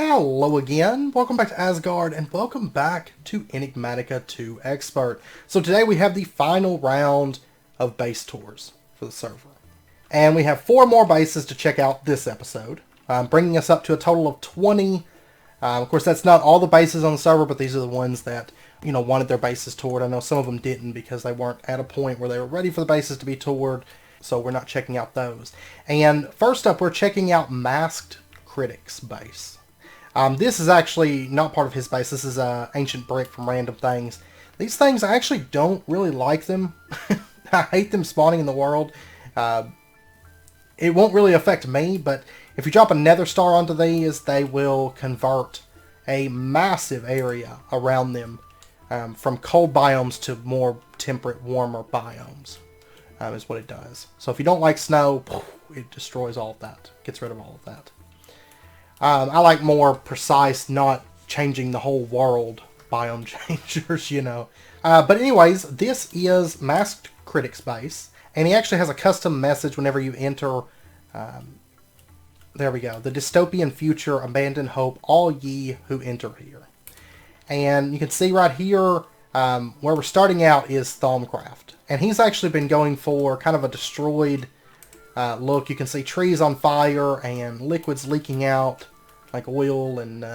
Hello again, welcome back to Asgard, and welcome back to Enigmatica 2 Expert. So today we have the final round of base tours for the server. And we have 4 more bases to check out this episode, bringing us up to a total of 20. Of course, that's not all the bases on the server, but these are the ones that, wanted their bases toured. I know some of them didn't because they weren't at a point where they were ready for the bases to be toured, so we're not checking out those. And first up, we're checking out Masked Critic's base. This is actually not part of his base. This is an ancient brick from Random Things. These things, I actually don't really like them. I hate them spawning in the world. It won't really affect me, but if you drop a nether star onto these, they will convert a massive area around them from cold biomes to more temperate, warmer biomes, is what it does. So if you don't like snow, it destroys all of that. Gets rid of all of that. I like more precise, not changing the whole world biome changers, But anyways, this is Masked Critic's base, and he actually has a custom message whenever you enter. There we go. The dystopian future, abandon hope, all ye who enter here. And you can see right here, where we're starting out is Thaumcraft. And he's actually been going for kind of a destroyed look. You can see trees on fire and liquids leaking out like oil and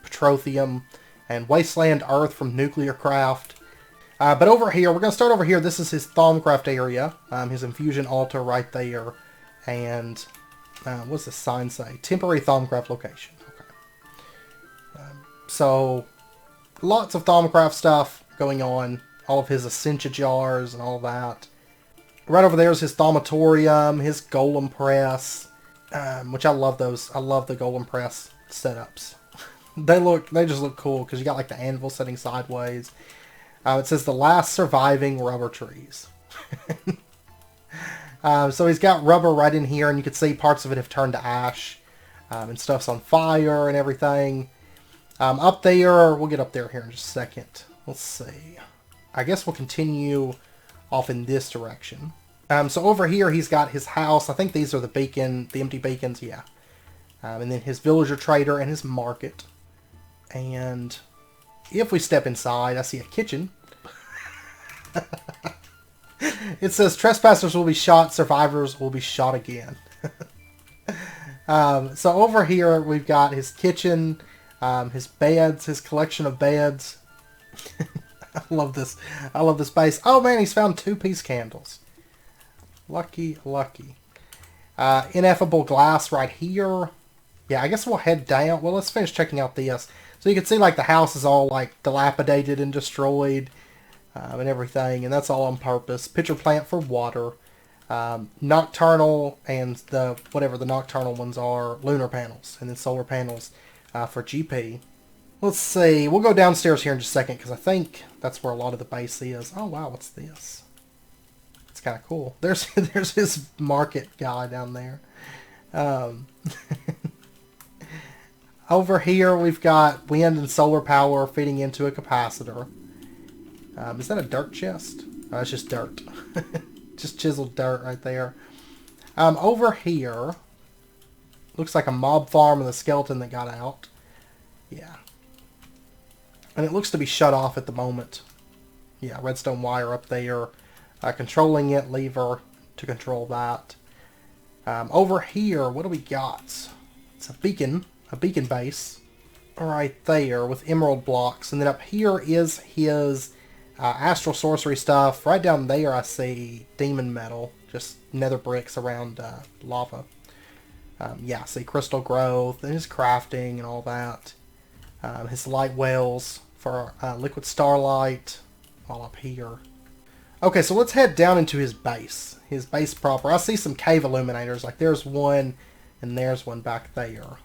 petroleum and wasteland earth from nuclear craft. But over here, we're going to start over here. This is his Thaumcraft area, his infusion altar right there. And what's the sign say? Temporary Thaumcraft location. Okay. So lots of Thaumcraft stuff going on. All of his Essentia jars and all that. Right over there is his Thaumatorium, his Golem Press, which I love those. I love the Golem Press setups. They just look cool because you got like the anvil sitting sideways. It says the last surviving rubber trees. So he's got rubber right in here, and you can see parts of it have turned to ash, and stuff's on fire and everything. Up there, we'll get up there here in just a second. Let's see. I guess we'll continue off in this direction. So over here he's got his house. I think these are the empty beacons, yeah. And then his villager trader and his market. And if we step inside, I see a kitchen. It says trespassers will be shot, survivors will be shot again. So over here we've got his kitchen, his beds, his collection of beds. I love this. I love this base. Oh man, he's found 2-piece candles. Lucky, lucky. Ineffable glass right here. Yeah, I guess we'll head down. Well, let's finish checking out this. So you can see like the house is all like dilapidated and destroyed and everything, and that's all on purpose. Pitcher plant for water. Nocturnal and whatever the nocturnal ones are, lunar panels, and then solar panels for GP. Let's see. We'll go downstairs here in just a second because I think that's where a lot of the base is. Oh wow, what's this? It's kind of cool. There's his market guy down there. Over here we've got wind and solar power feeding into a capacitor. Is that a dirt chest? Oh, it's just dirt. Just chiseled dirt right there. Over here looks like a mob farm with a skeleton that got out. Yeah. And it looks to be shut off at the moment. Yeah, redstone wire up there. Controlling it, lever to control that. Over here, what do we got? It's a beacon base. Right there with emerald blocks. And then up here is his astral sorcery stuff. Right down there I see demon metal. Just nether bricks around lava. Yeah, I see crystal growth and his crafting and all that. His light wells for liquid starlight all up here. Okay, so let's head down into his base proper. I see some cave illuminators, like there's one and there's one back there.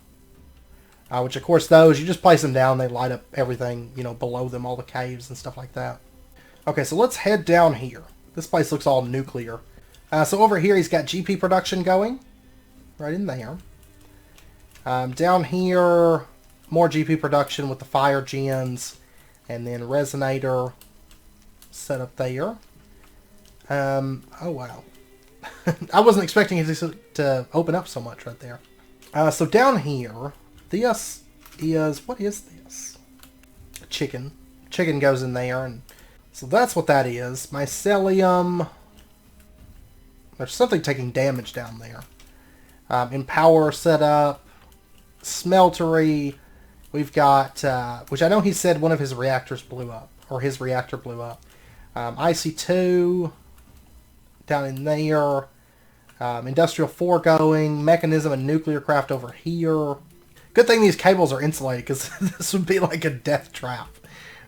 Which of course those, you just place them down, they light up everything, below them, all the caves and stuff like that. Okay, so let's head down here. This place looks all nuclear. So over here he's got GP production going, right in there. Down here, more GP production with the fire gens, and then resonator set up there. Oh wow. I wasn't expecting it to open up so much right there. So down here, this is, what is this? A chicken. Chicken goes in there, and so that's what that is. Mycelium. There's something taking damage down there. Empower setup. Smeltery. We've got, which I know he said one of his reactors blew up, or his reactor blew up. IC2 down in there. Industrial 4 going. Mechanism and nuclear craft over here. Good thing these cables are insulated, because this would be like a death trap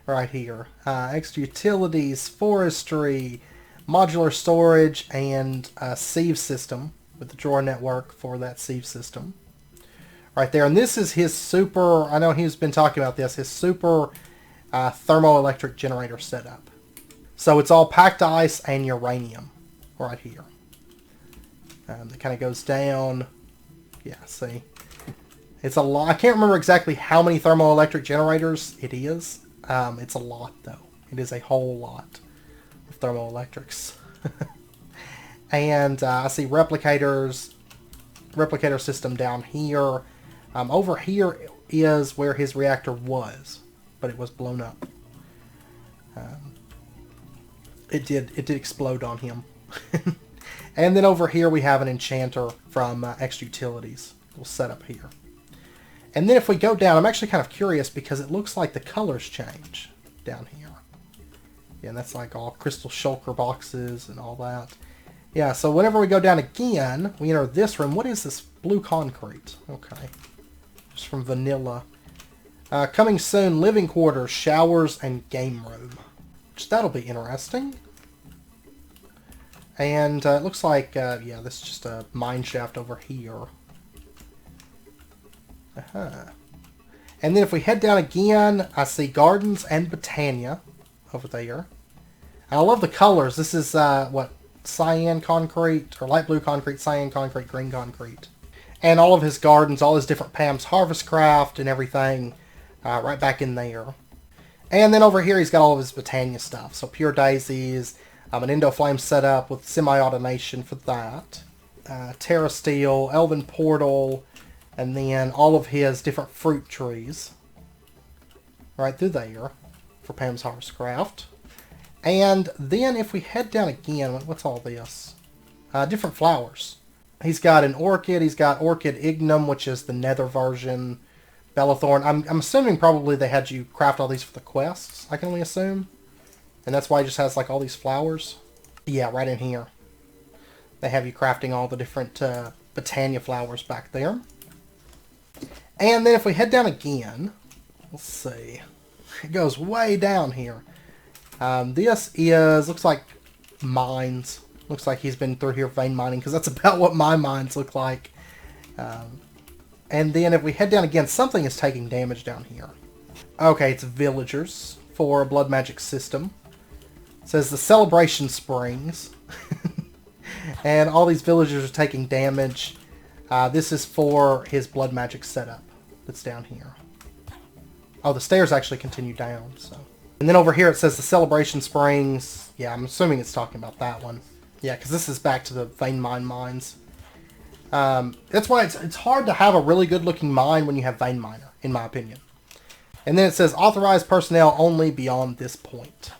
right here. Extra utilities, forestry, modular storage, and a sieve system with the drawer network for that sieve system. Right there. And this is his super, I know he's been talking about this, his super thermoelectric generator setup. So it's all packed ice and uranium right here. It kind of goes down. Yeah, see. It's a lot. I can't remember exactly how many thermoelectric generators it is. It's a lot, though. It is a whole lot of thermoelectrics. And I see replicators, replicator system down here. Over here is where his reactor was, but it was blown up. It did explode on him. And then over here we have an enchanter from Extra Utilities. We'll set up here. And then if we go down, I'm actually kind of curious because it looks like the colors change down here. Yeah, and that's like all crystal shulker boxes and all that. Yeah, so whenever we go down again, we enter this room. What is this? Blue concrete. Okay. Just from vanilla. Coming soon, living quarters, showers, and game room. Which that'll be interesting. And it looks like, yeah, this is just a mine shaft over here. And then if we head down again, I see gardens and Botania over there. I love the colors. This is, what, cyan concrete, or light blue concrete, cyan concrete, green concrete. And all of his gardens, all his different Pam's Harvest Craft and everything, right back in there. And then over here he's got all of his Botania stuff. So Pure Daisies, an Endoflame setup with semi-automation for that. Terra Steel, Elven Portal, and then all of his different fruit trees. Right through there for Pam's Harvest Craft. And then if we head down again, what's all this? Different flowers. He's got an orchid. He's got Orchid Ignum, which is the nether version. Bellathorn. I'm assuming probably they had you craft all these for the quests, I can only assume. And that's why he just has like all these flowers. Yeah, right in here. They have you crafting all the different Botania flowers back there. And then if we head down again, let's see. It goes way down here. This is, looks like mines. Looks like he's been through here vein mining, because that's about what my mines look like. And then if we head down again, something is taking damage down here. Okay, it's villagers for a blood magic system. It says the Celebration Springs. And all these villagers are taking damage. This is for his blood magic setup that's down here. Oh, the stairs actually continue down. So, and then over here it says the Celebration Springs. Yeah, I'm assuming it's talking about that one. Yeah, because this is back to the vein mine mines. That's why it's hard to have a really good looking mine when you have vein miner, in my opinion. And then it says authorized personnel only beyond this point.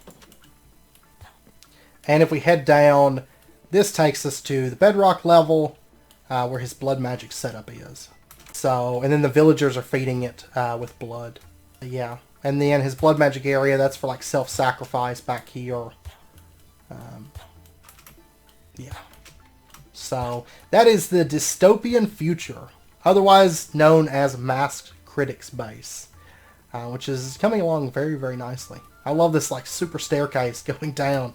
And if we head down, this takes us to the bedrock level where his blood magic setup is. So, and then the villagers are feeding it with blood. Yeah. And then his blood magic area, that's for like self-sacrifice back here. Yeah. So, that is the dystopian future, otherwise known as Masked Critic's base, which is coming along very, very nicely. I love this like super staircase going down.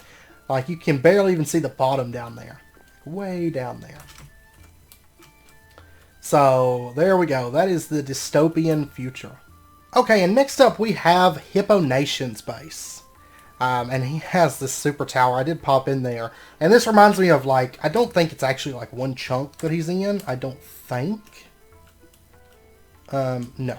Like you can barely even see the bottom down there. Way down there. So, there we go. That is the dystopian future. Okay, and next up we have Hippo Nation's base. And he has this super tower. I did pop in there. And this reminds me of, like, I don't think it's actually, like, one chunk that he's in. I don't think. No.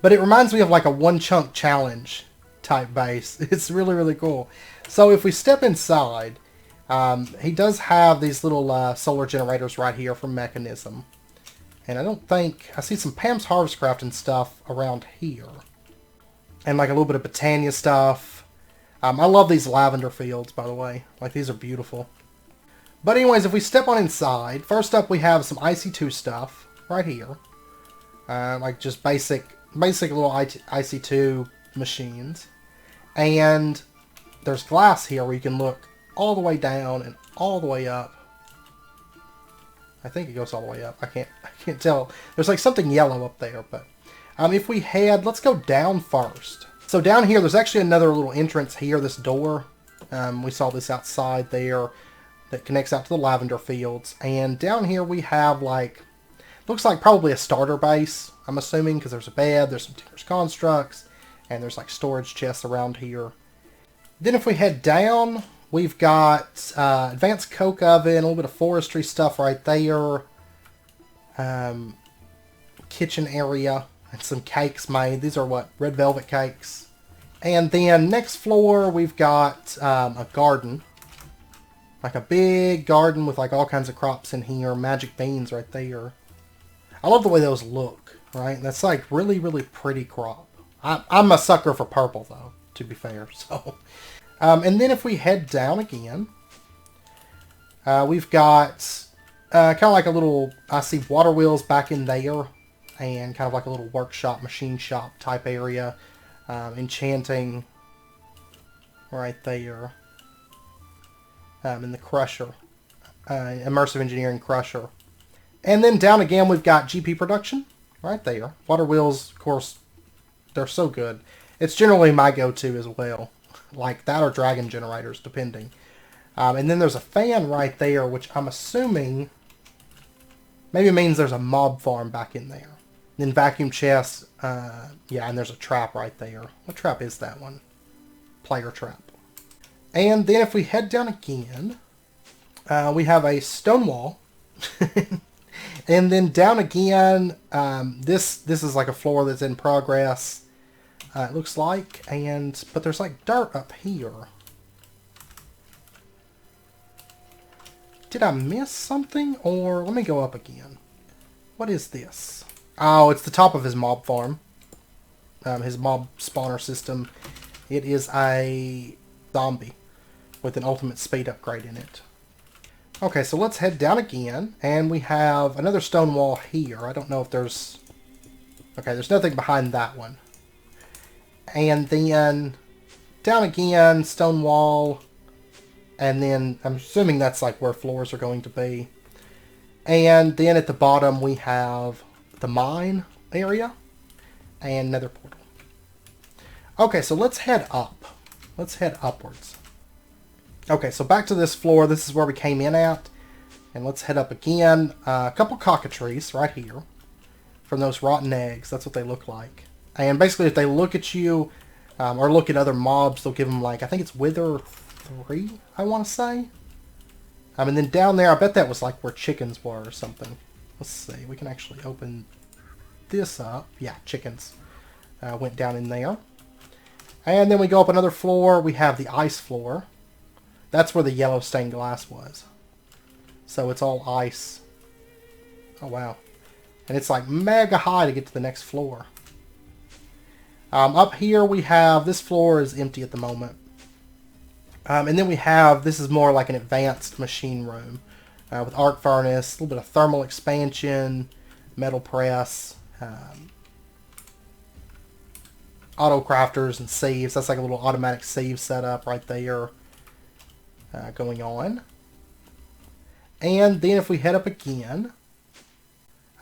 But it reminds me of, like, a one chunk challenge type base. It's really, really cool. So if we step inside, he does have these little solar generators right here from Mechanism. And I don't think... I see some Pam's Harvestcraft and stuff around here. And like a little bit of Botania stuff. I love these lavender fields, by the way. Like, these are beautiful. But anyways, if we step on inside, first up we have some IC2 stuff right here. Like just basic little IC2 machines. And there's glass here where you can look all the way down and all the way up. I think it goes all the way up. I can't tell. There's like something yellow up there, but if we head, let's go down first. So down here, there's actually another little entrance here, this door. We saw this outside there that connects out to the lavender fields. And down here we have like, looks like probably a starter base, I'm assuming, because there's a bed, there's some Tinker's Constructs, and there's like storage chests around here. Then if we head down, we've got advanced coke oven, a little bit of forestry stuff right there. Kitchen area, and some cakes made. These are what? Red velvet cakes. And then next floor, we've got a garden. Like a big garden with like all kinds of crops in here. Magic beans right there. I love the way those look, right? That's like really, really pretty crop. I'm a sucker for purple though, to be fair. So, and then if we head down again, we've got kind of like a little, I see water wheels back in there, and kind of like a little workshop, machine shop type area. Enchanting right there. In the crusher. Immersive engineering crusher. And then down again we've got GP production right there. Water wheels, of course, they're so good. It's generally my go-to as well. Like that or dragon generators, depending. And then there's a fan right there, which I'm assuming maybe means there's a mob farm back in there. Then vacuum chests, yeah, and there's a trap right there. What trap is that one? Player trap. And then if we head down again, we have a stone wall. And then down again, this is like a floor that's in progress, it looks like. But there's like dirt up here. Did I miss something? Or let me go up again. What is this? Oh, it's the top of his mob farm. His mob spawner system. It is a zombie with an ultimate speed upgrade in it. Okay, so let's head down again. And we have another stone wall here. I don't know if there's... Okay, there's nothing behind that one. And then down again, stone wall. And then I'm assuming that's like where floors are going to be. And then at the bottom we have the mine area and nether portal. Okay, so let's head up. Let's head upwards. Okay, so back to this floor. This is where we came in at. And let's head up again. A couple cockatrices right here from those rotten eggs. That's what they look like. And basically if they look at you or look at other mobs, they'll give them like, I think it's Wither 3, I want to say. And then down there, I bet that was like where chickens were or something. Let's see. We can actually open this up. Yeah, chickens went down in there. And then we go up another floor. We have the ice floor. That's where the yellow stained glass was. So it's all ice. Oh, wow. And it's like mega high to get to the next floor. Up here we have, this floor is empty at the moment. And then we have, this is more like an advanced machine room. With arc furnace, a little bit of thermal expansion, metal press, auto crafters and sieves. That's like a little automatic sieve setup right there going on. And then if we head up again,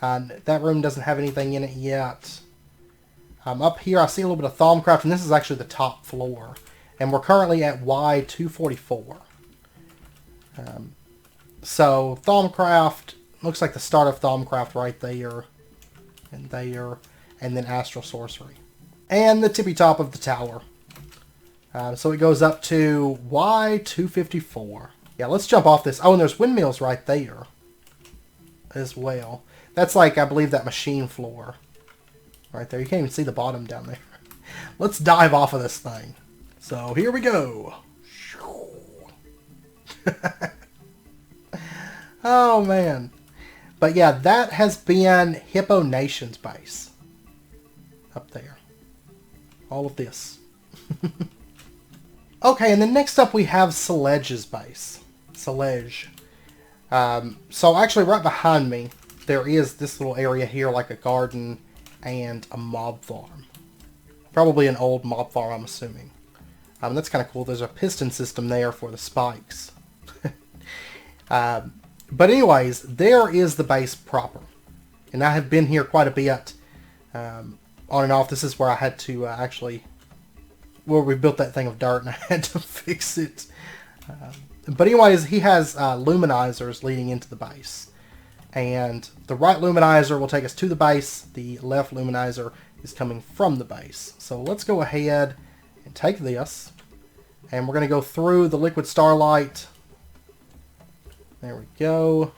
that room doesn't have anything in it yet. Up here I see a little bit of Thaumcraft, and this is actually the top floor. And we're currently at Y244. So Thaumcraft, looks like the start of Thaumcraft right there. And there. And then Astral Sorcery. And the tippy top of the tower. So it goes up to Y254. Yeah, let's jump off this. Oh, and there's windmills right there as well. That's like, I believe, that machine floor. Right there. You can't even see the bottom down there. Let's dive off of this thing. So here we go. Oh man. But yeah, that has been Hippo Nation's base. Up there. All of this. Okay, and then next up we have Celedge's base. Ledge. So actually right behind me, there is this little area here, like a garden and a mob farm. Probably an old mob farm, I'm assuming. That's kind of cool. There's a piston system there for the spikes. But anyways, there is the base proper. And I have been here quite a bit on and off. This is where I had to where we built that thing of dirt and I had to fix it. But anyways, he has luminizers leading into the base. And the right luminizer will take us to the base. The left luminizer is coming from the base. So let's go ahead and take this. And we're going to go through the liquid starlight. There we go.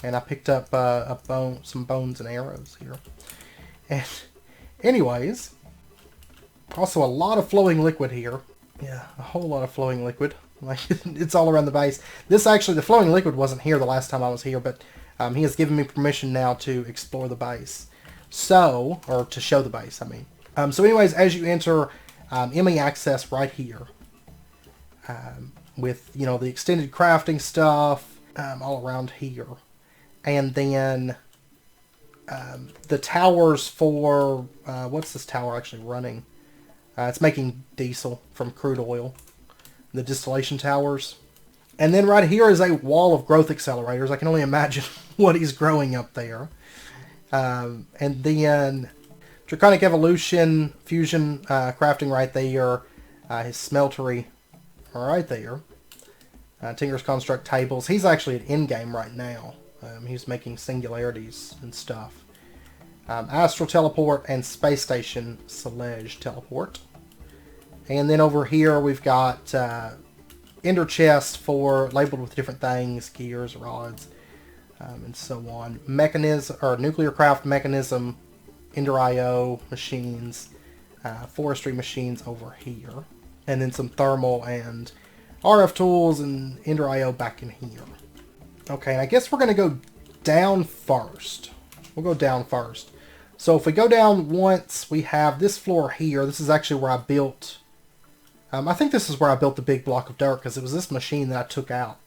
And I picked up some bones and arrows here. And anyways, also a lot of flowing liquid here. Yeah, a whole lot of flowing liquid. Like, it's all around the base. This actually, the flowing liquid wasn't here the last time I was here, but he has given me permission now to explore the base. So, or to show the base, I mean. So anyways, as you enter ME access right here, with, you know, the extended crafting stuff all around here. And then the towers for, what's this tower actually running? It's making diesel from crude oil. The distillation towers. And then right here is a wall of growth accelerators. I can only imagine what he's growing up there. And then Draconic Evolution, Fusion crafting right there. His smeltery right there. Tinker's Construct tables. He's actually at in-game right now. He's making singularities and stuff. Astral Teleport and Space Station Ledge Teleport. And then over here we've got ender chests for labeled with different things, gears, rods, and so on. Mechanism or nuclear craft mechanism, ender IO machines, forestry machines over here, and then some thermal and RF tools and ender IO back in here. Okay, and I guess we're gonna go down first. We'll go down first. So if we go down once, we have this floor here. This is actually where I built. I think this is where I built the big block of dirt, because it was this machine that I took out.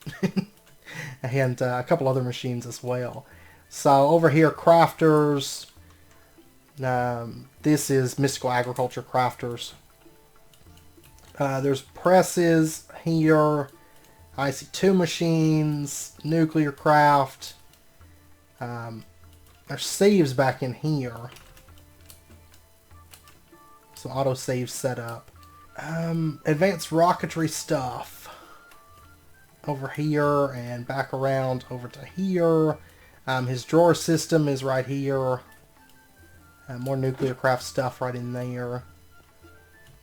And a couple other machines as well. So over here, crafters. This is Mystical Agriculture crafters. There's presses here. IC2 machines. Nuclear craft. There's saves back in here. Some auto saves set up. Advanced rocketry stuff over here and back around over to here. His drawer system is right here. More nuclear craft stuff right in there.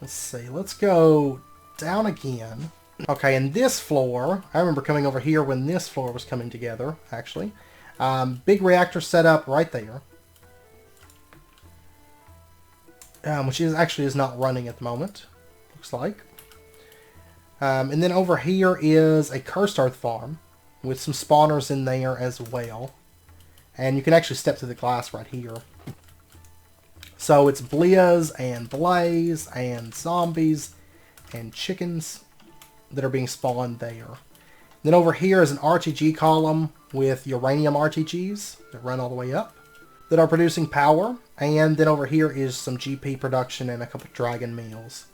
Let's see. Let's go down again. Okay, and this floor, I remember coming over here when this floor was coming together, actually. Big reactor setup right there. Which is not running at the moment. Looks like. And then over here is a cursed earth farm with some spawners in there as well. And you can actually step through the glass right here. So it's Blias and Blaze and zombies and chickens that are being spawned there. Then over here is an RTG column with uranium RTGs that run all the way up that are producing power. And then over here is some GP production and a couple dragon meals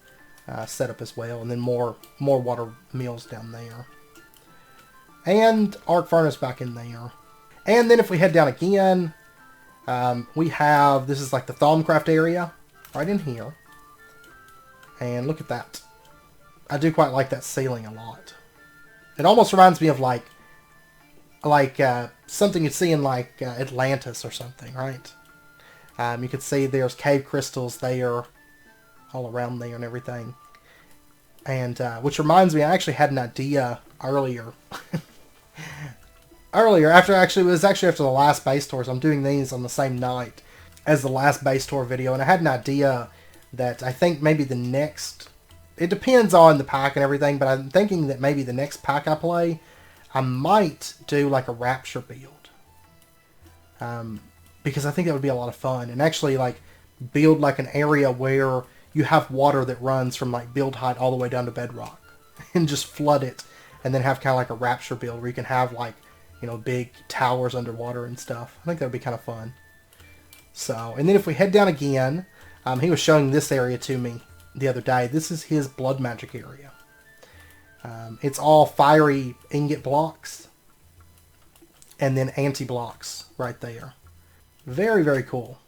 set up as well. And then more water meals down there. And arc furnace back in there. And then if we head down again, we have, this is like the Thaumcraft area right in here. And look at that. I do quite like that ceiling a lot. It almost reminds me of like something you'd see in like Atlantis or something, right? You could see there's cave crystals there, all around there and everything. And which reminds me, I actually had an idea earlier. After the last base tours. I'm doing these on the same night as the last base tour video, and I had an idea that I think maybe the next. It depends on the pack and everything, but I'm thinking that maybe the next pack I play, I might do like a Rapture build. Because I think that would be a lot of fun. And actually like build like an area where you have water that runs from like build height all the way down to bedrock. And just flood it. And then have kind of like a Rapture build where you can have like, you know, big towers underwater and stuff. I think that would be kind of fun. So, and then if we head down again, he was showing this area to me the other day. This is his blood magic area. It's all fiery ingot blocks. And then anti-blocks right there. Very, very cool.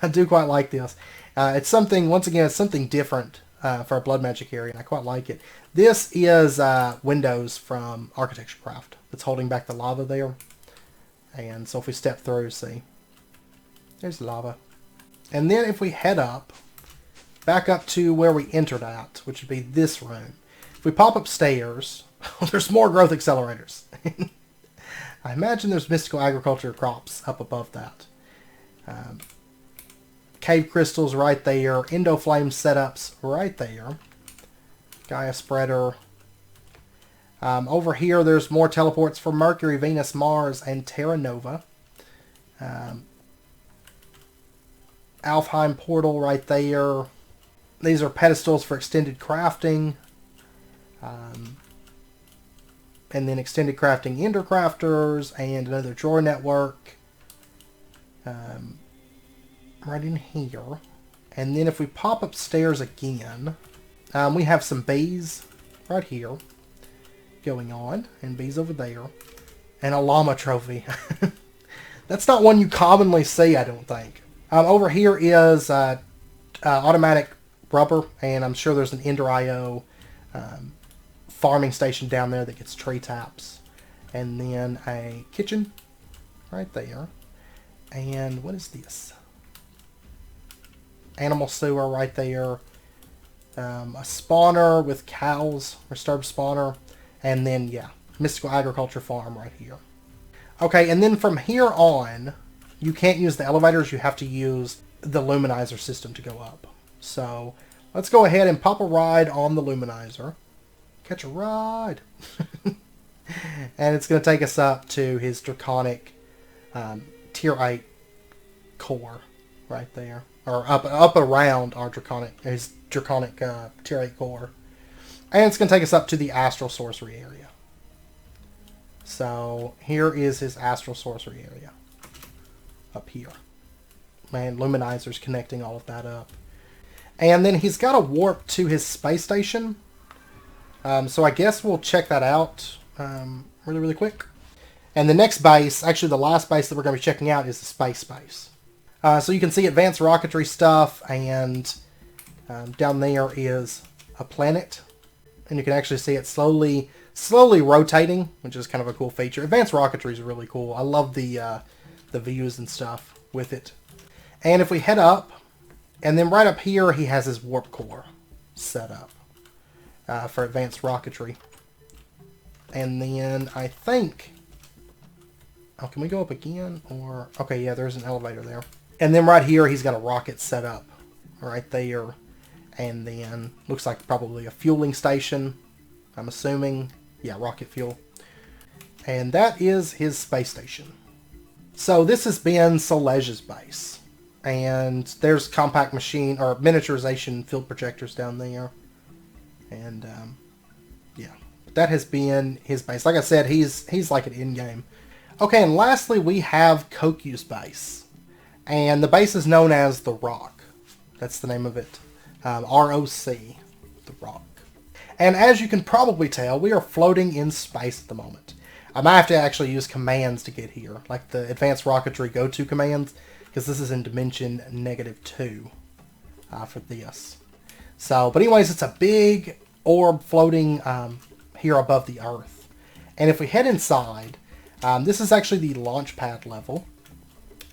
I do quite like this. It's something, once again, it's something different for a blood magic area, and I quite like it. This is windows from Architecture Craft that's holding back the lava there. And so if we step through, see, there's lava. And then if we head up, back up to where we entered at, which would be this room. If we pop upstairs, there's more growth accelerators. I imagine there's mystical agriculture crops up above that. Cave crystals right there. Endoflame setups right there. Gaia spreader. Over here there's more teleports for Mercury, Venus, Mars, and Terra Nova. Alfheim portal right there. These are pedestals for extended crafting. And then extended crafting ender crafters and another drawer network. Right in here. And then if we pop upstairs again, we have some bees right here going on, and bees over there, and a llama trophy. That's not one you commonly see, I don't think. Over here is automatic rubber, and I'm sure there's an Ender IO farming station down there that gets tree taps. And then a kitchen right there. And what is this? Animal sewer right there. A spawner with cows, restored spawner. And then, yeah, mystical agriculture farm right here. Okay, and then from here on, you can't use the elevators. You have to use the luminizer system to go up. So let's go ahead and pop a ride on the luminizer. Catch a ride. And it's going to take us up to his draconic tier 8 core right there. Or up around our his draconic tier 8 core. And it's going to take us up to the astral sorcery area. So here is his astral sorcery area. Up here. Man, luminizer's connecting all of that up. And then he's got a warp to his space station. So I guess we'll check that out really, really quick. And the next base, actually the last base that we're going to be checking out, is the space base. So you can see advanced rocketry stuff, and down there is a planet. And you can actually see it slowly rotating, which is kind of a cool feature. Advanced rocketry is really cool. I love the views and stuff with it. And if we head up, and then right up here he has his warp core set up for advanced rocketry. And then I think... Oh, can we go up again? Or okay, yeah, there's an elevator there. And then right here he's got a rocket set up right there. And then looks like probably a fueling station, I'm assuming. Yeah, rocket fuel. And that is his space station. So this has been Celexa's base. And there's compact machine or miniaturization field projectors down there. And yeah, that has been his base. Like I said, he's like an in-game. Okay, and lastly we have Copeyous base. And the base is known as the Rock. That's the name of it. R-O-C, the Rock. And as you can probably tell, we are floating in space at the moment. I might have to actually use commands to get here, like the advanced rocketry go-to commands, because this is in dimension -2 for this. So, but anyways, it's a big orb floating here above the Earth. And if we head inside, this is actually the launch pad level.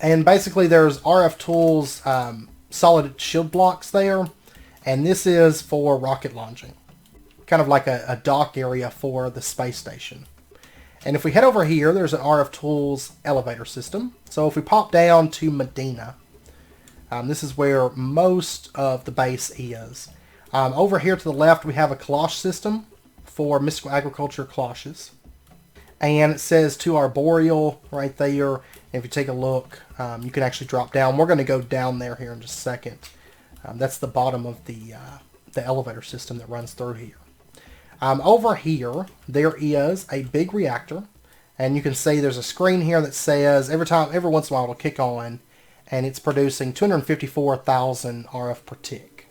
And basically there's RF tools, solid shield blocks there. And this is for rocket launching. Kind of like a dock area for the space station. And if we head over here, there's an RF Tools elevator system. So if we pop down to Medina, this is where most of the base is. Over here to the left, we have a cloche system for mystical agriculture cloches. And it says to Arboreal right there. If you take a look, you can actually drop down. We're going to go down there here in just a second. That's the bottom of the elevator system that runs through here. Over here, there is a big reactor. And you can see there's a screen here that says every once in a while it'll kick on. And it's producing 254,000 RF per tick.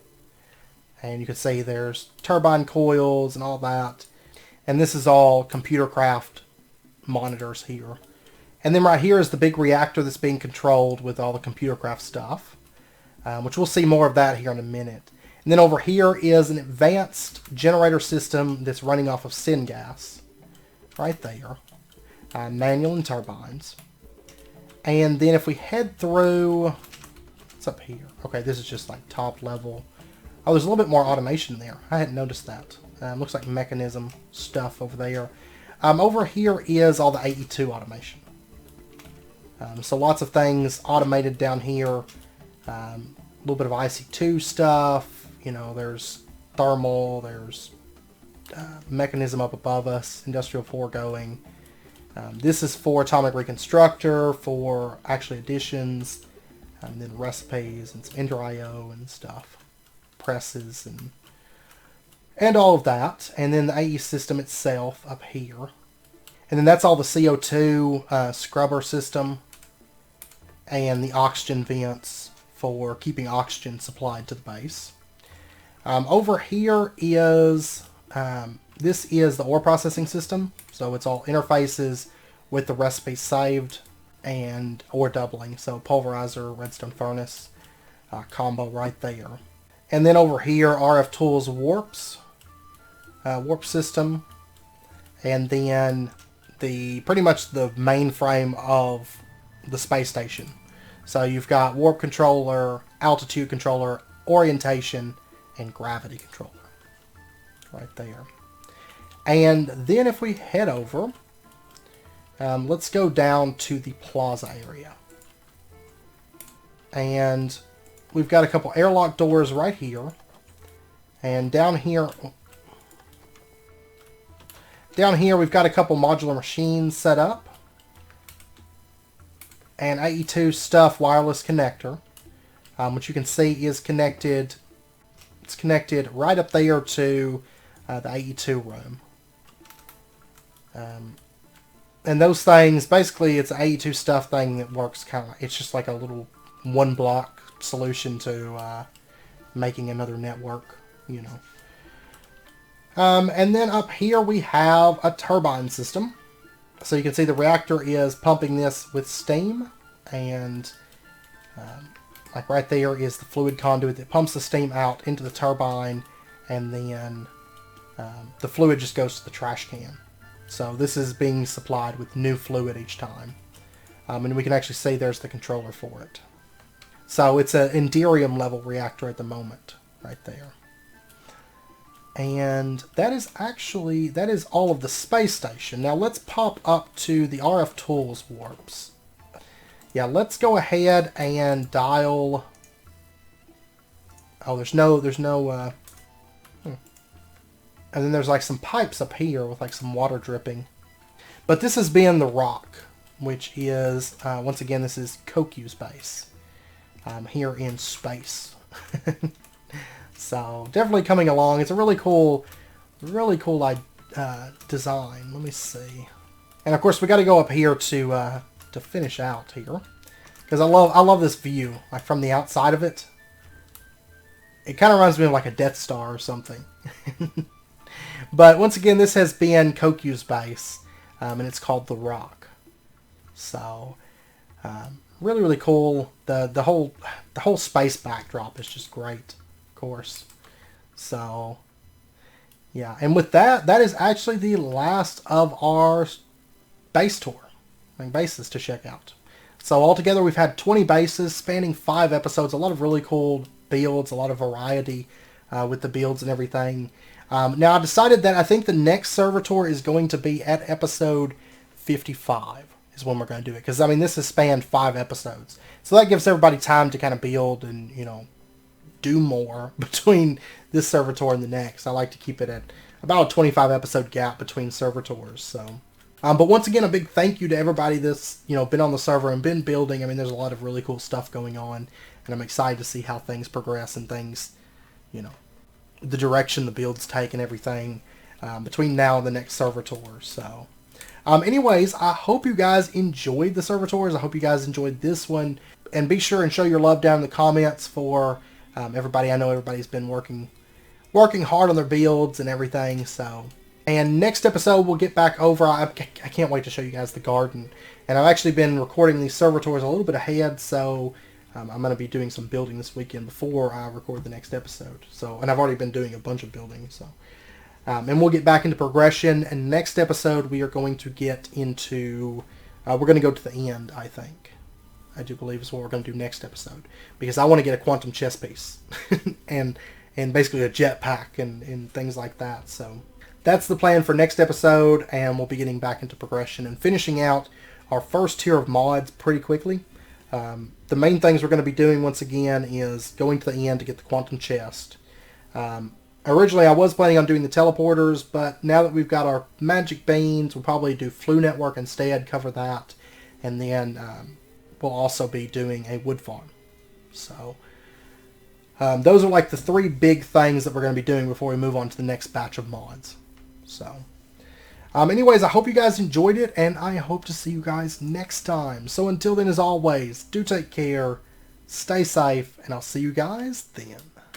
And you can see there's turbine coils and all that. And this is all computer craft monitors here. And then right here is the big reactor that's being controlled with all the computer craft stuff, which we'll see more of that here in a minute. And then over here is an advanced generator system that's running off of syngas, right there, manual and turbines. And then if we head through, what's up here? Okay, this is just like top level. Oh, there's a little bit more automation there. I hadn't noticed that. Looks like mechanism stuff over there. Over here is all the AE2 automation. So lots of things automated down here. A little bit of IC2 stuff. You know, there's thermal. There's mechanism up above us. Industrial foregoing. This is for atomic reconstructor, for actually additions, and then recipes and some Ender IO and stuff. Presses and all of that. And then the AE system itself up here. And then that's all the CO2 scrubber system and the oxygen vents for keeping oxygen supplied to the base. Over here is, this is the ore processing system. So it's all interfaces with the recipe saved and ore doubling. So pulverizer, redstone furnace, combo right there. And then over here, RF Tools warps, warp system, and then pretty much the mainframe of the space station. So you've got warp controller, altitude controller, orientation, and gravity controller right there. And then if we head over, let's go down to the plaza area. And we've got a couple airlock doors right here. And down here we've got a couple modular machines set up. And AE2 stuff wireless connector, which you can see is connected. It's connected right up there to the AE2 room. And those things, basically it's an AE2 stuff thing that works kind of, it's just like a little one block solution to making another network, you know. And then up here we have a turbine system. So you can see the reactor is pumping this with steam, and like right there is the fluid conduit that pumps the steam out into the turbine, and then the fluid just goes to the trash can. So this is being supplied with new fluid each time. And we can actually see there's the controller for it. So it's an Enderium level reactor at the moment, right there. And that is all of the space station. Now let's pop up to the RF Tools warps. Yeah, let's go ahead and dial. Oh, there's no. And then there's like some pipes up here with like some water dripping. But this has been the rock, which is once again this is Copeyous base here in space. So definitely coming along. It's a really cool design. Let me see. And of course we got to go up here to finish out here, because I love this view, like from the outside of it. It kind of reminds me of like a Death Star or something. But once again, this has been Copeyous base, and it's called the Rock. So really cool. The whole space backdrop is just great. Course. So yeah, and with that is actually the last of our base tour, bases to check out. So altogether we've had 20 bases spanning 5 episodes, a lot of really cool builds, a lot of variety with the builds and everything. Now I decided that I think the next server tour is going to be at episode 55 is when we're going to do it, because I mean this has spanned 5 episodes, so that gives everybody time to kind of build and, you know, do more between this server tour and the next. I like to keep it at about a 25 episode gap between server tours. So But once again, a big thank you to everybody that's, been on the server and been building. I mean, there's a lot of really cool stuff going on, and I'm excited to see how things progress and things, the direction the builds take and everything between now and the next server tour. So, anyways, I hope you guys enjoyed the server tours. I hope you guys enjoyed this one, and be sure and show your love down in the comments for everybody. I know everybody's been working hard on their builds and everything. So. And next episode, we'll get back over. I can't wait to show you guys the garden. And I've actually been recording these server tours a little bit ahead, so I'm going to be doing some building this weekend before I record the next episode. So, and I've already been doing a bunch of building. So, and we'll get back into progression. And next episode, we are going to get into. We're going to go to the end, I think. I do believe is what we're going to do next episode, because I want to get a quantum chess piece and basically a jetpack and things like that. So. That's the plan for next episode, and we'll be getting back into progression and finishing out our first tier of mods pretty quickly. The main things we're going to be doing once again is going to the end to get the quantum chest. Originally I was planning on doing the teleporters, but now that we've got our magic beans, we'll probably do Flu Network instead, cover that, and then we'll also be doing a wood farm. So those are like the three big things that we're going to be doing before we move on to the next batch of mods. So, anyways, I hope you guys enjoyed it, and I hope to see you guys next time. So until then, as always, do take care, stay safe, and I'll see you guys then.